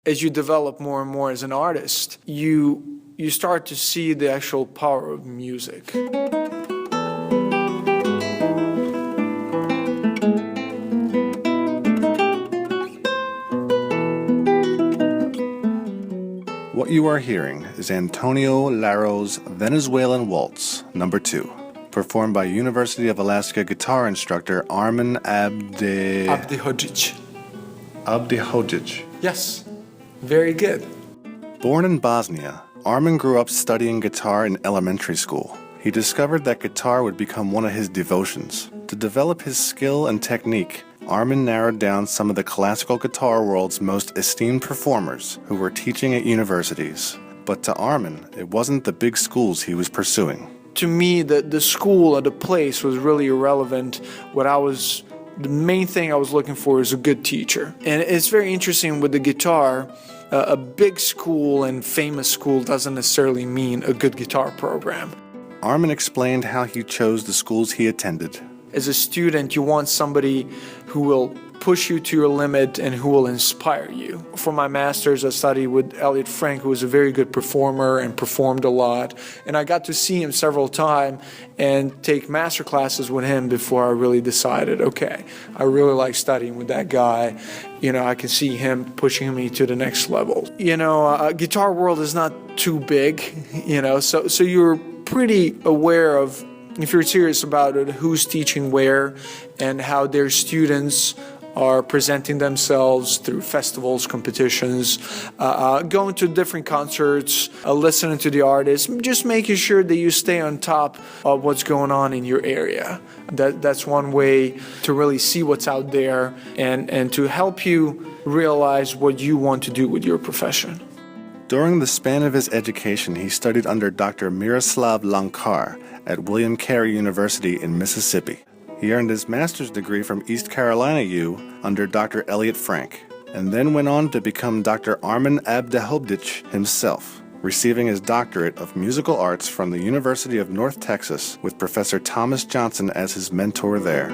As you develop more and more as an artist, you start to see the actual power of music. What you are hearing is Antonio Laro's Venezuelan Waltz, No. 2, performed by University of Alaska guitar instructor Armin Abdihodzic. Abdihodzic. Yes, very good. Born in Bosnia, Armin grew up studying guitar in elementary school. He discovered that guitar would become one of his devotions. To develop his skill and technique, Armin narrowed down some of the classical guitar world's most esteemed performers who were teaching at universities. But to Armin, it wasn't the big schools he was pursuing. To me, the school or the place was really irrelevant. The main thing I was looking for is a good teacher. And it's very interesting with the guitar, a big school and famous school doesn't necessarily mean a good guitar program. Armin explained how he chose the schools he attended. As a student, you want somebody who will push you to your limit and who will inspire you. For my master's, I studied with Erik Hill, who was a very good performer and performed a lot. And I got to see him several times and take master classes with him before I really decided, okay, I really like studying with that guy. I can see him pushing me to the next level. Guitar world is not too big, so you're pretty aware of, if you're serious about it, who's teaching where and how their students are presenting themselves through festivals, competitions, going to different concerts, listening to the artists, just making sure that you stay on top of what's going on in your area. That's one way to really see what's out there and to help you realize what you want to do with your profession. During the span of his education, he studied under Dr. Miroslav Lankar at William Carey University in Mississippi. He earned his master's degree from East Carolina U under Dr. Elliot Frank, and then went on to become Dr. Armin Abdihodzic himself, receiving his doctorate of musical arts from the University of North Texas with Professor Thomas Johnson as his mentor there.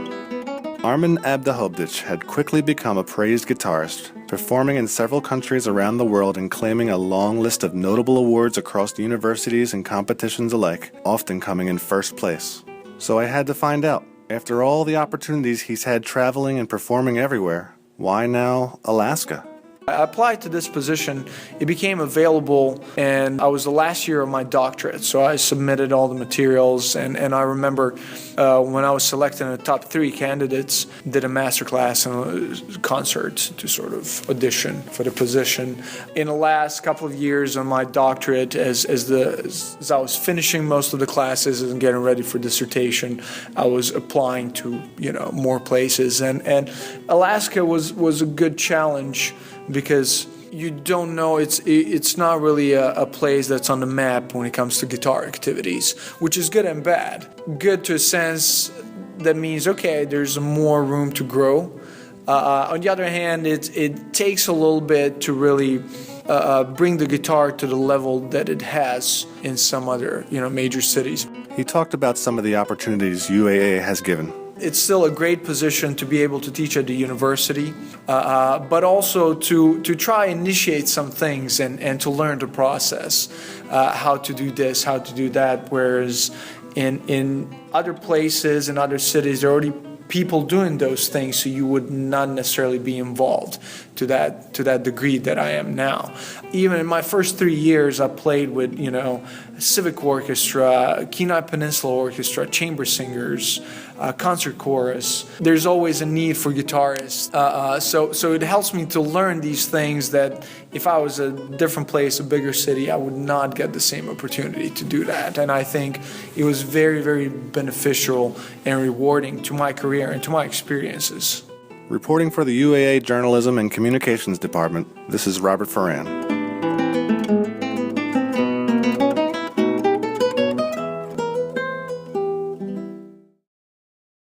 Armin Abdihodzic had quickly become a praised guitarist, performing in several countries around the world and claiming a long list of notable awards across universities and competitions alike, often coming in first place. So I had to find out. After all the opportunities he's had traveling and performing everywhere, why now Alaska? I applied to this position, it became available, and I was the last year of my doctorate, so I submitted all the materials, and I remember when I was selected in the top 3 candidates, did a masterclass and a concert to sort of audition for the position. In the last couple of years on my doctorate, as I was finishing most of the classes and getting ready for dissertation, I was applying to more places, and Alaska was a good challenge, because you don't know, it's not really a place that's on the map when it comes to guitar activities, which is good and bad. Good to a sense that means, okay, there's more room to grow. On the other hand, it takes a little bit to really bring the guitar to the level that it has in some other major cities. He talked about some of the opportunities UAA has given. It's still a great position to be able to teach at the university, but also to try initiate some things and to learn the process, how to do this, how to do that, whereas in other places, in other cities, there are already people doing those things, so you would not necessarily be involved to that degree that I am now. Even in my first 3 years, I played with civic orchestra, Kenai Peninsula Orchestra, chamber singers, concert chorus. There's always a need for guitarists, so it helps me to learn these things that if I was a different place, a bigger city, I would not get the same opportunity to do that. And I think it was very, very beneficial and rewarding to my career and to my experiences. Reporting for the UAA Journalism and Communications Department, this is Robert Foran.